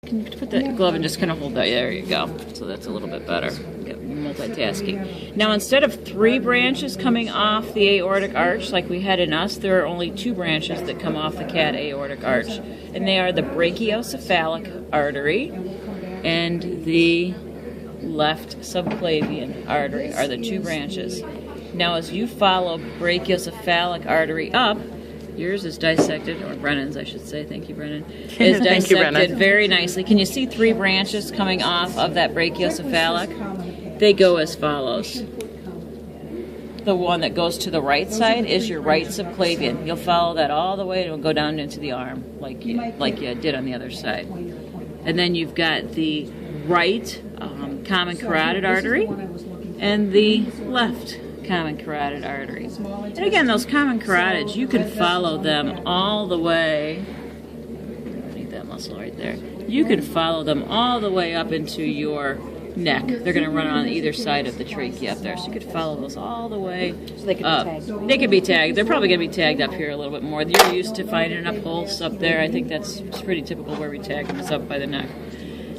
Can you put the glove and just kind of hold that? There you go. So that's a little bit better. Multitasking. Now, instead of 3 branches coming off the aortic arch like we had in us, there are only 2 branches that come off the cat aortic arch. And they are the brachiocephalic artery and the left subclavian artery are the 2 branches. Now, as you follow brachiocephalic artery up, yours is dissected, or Brennan's, I should say. Thank you, Brennan. Is dissected very nicely. Can you see 3 branches coming off of that brachiocephalic? They go as follows. The one that goes to the right side is your right subclavian. You'll follow that all the way, and it'll go down into the arm, like you did on the other side. And then you've got the right common carotid artery and the left common carotid artery. And again, those common carotids, you can follow them all the way. Need that muscle right there. You can follow them all the way up into your neck. They're going to run on either side of the trachea up there, so you could follow those all the way so they could up. Be tagged. They could be tagged. They're probably going to be tagged up here a little bit more. You're used to finding enough holes up there. I think that's pretty typical where we tag them, is up by the neck.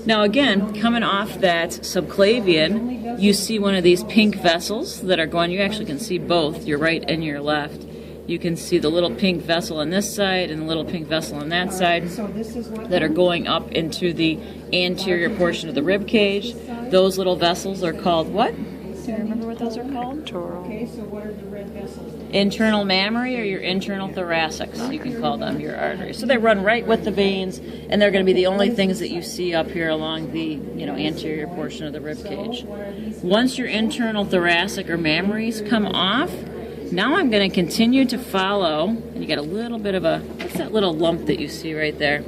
Now again, coming off that subclavian, you see one of these pink vessels that are going, you actually can see both, your right and your left. You can see the little pink vessel on this side and the little pink vessel on that side that are going up into the anterior portion of the rib cage. Those little vessels are called what? Do you remember what those are called? Okay, so what are the red vessels? Internal mammary or your internal thoracics, you can call them your arteries. So they run right with the veins, and they're going to be the only things that you see up here along the anterior portion of the rib cage. Once your internal thoracic or mammaries come off, now I'm going to continue to follow, and you got a little bit of a, what's that little lump that you see right there?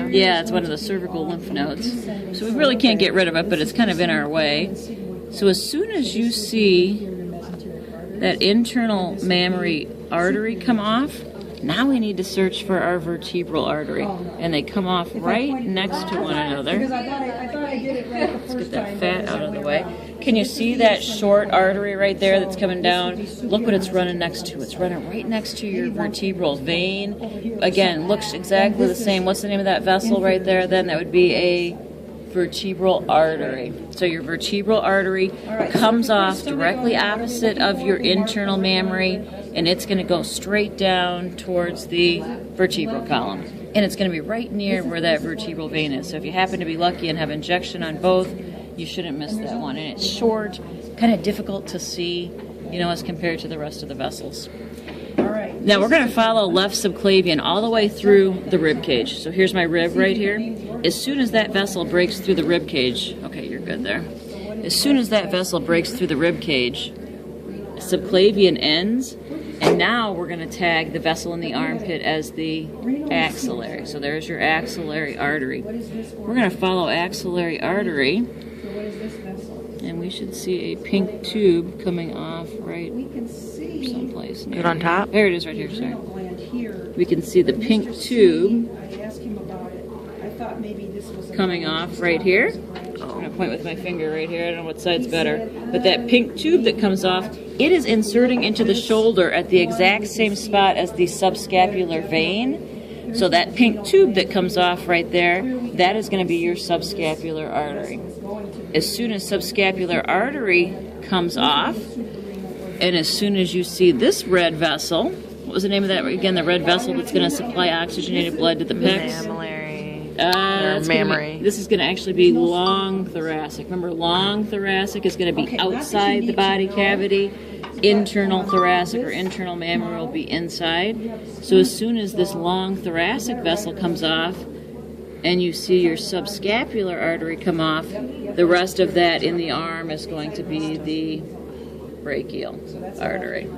Yeah, it's one of the cervical lymph nodes. So we really can't get rid of it, but it's kind of in our way. So as soon as you see that internal mammary artery come off, now we need to search for our vertebral artery. And they come off right next to one another. Let's get that fat out of the way. Can you see that short artery right there that's coming down? Look what it's running next to. It's running right next to your vertebral vein. Again, looks exactly the same. What's the name of that vessel right there then? That would be a vertebral artery. So your vertebral artery comes off directly opposite of your internal mammary, and it's going to go straight down towards the vertebral column. And it's going to be right near where that vertebral vein is. So if you happen to be lucky and have injection on both, you shouldn't miss that one. And it's short, kind of difficult to see, as compared to the rest of the vessels. Now we're going to follow left subclavian all the way through the rib cage. So here's my rib right here. As soon as that vessel breaks through the rib cage, okay, you're good there. As soon as that vessel breaks through the rib cage, subclavian ends, and now we're going to tag the vessel in the armpit as the axillary. So there's your axillary artery. We're going to follow axillary artery, and we should see a pink tube coming off right someplace near. Good on top? There it is right here, sorry. We can see the pink tube coming off right here. I'm going to point with my finger right here. I don't know what side's better. But that pink tube that comes off, it is inserting into the shoulder at the exact same spot as the subscapular vein. So that pink tube that comes off right there, that is going to be your subscapular artery. As soon as subscapular artery comes off, and as soon as you see this red vessel, what was the name of that again? The red vessel that's going to supply oxygenated blood to the pecs? Mammary. This is going to actually be long thoracic. Remember, long thoracic is going to be outside the body cavity. Internal thoracic or internal mammary will be inside. So as soon as this long thoracic vessel comes off and you see your subscapular artery come off, the rest of that in the arm is going to be the brachial artery.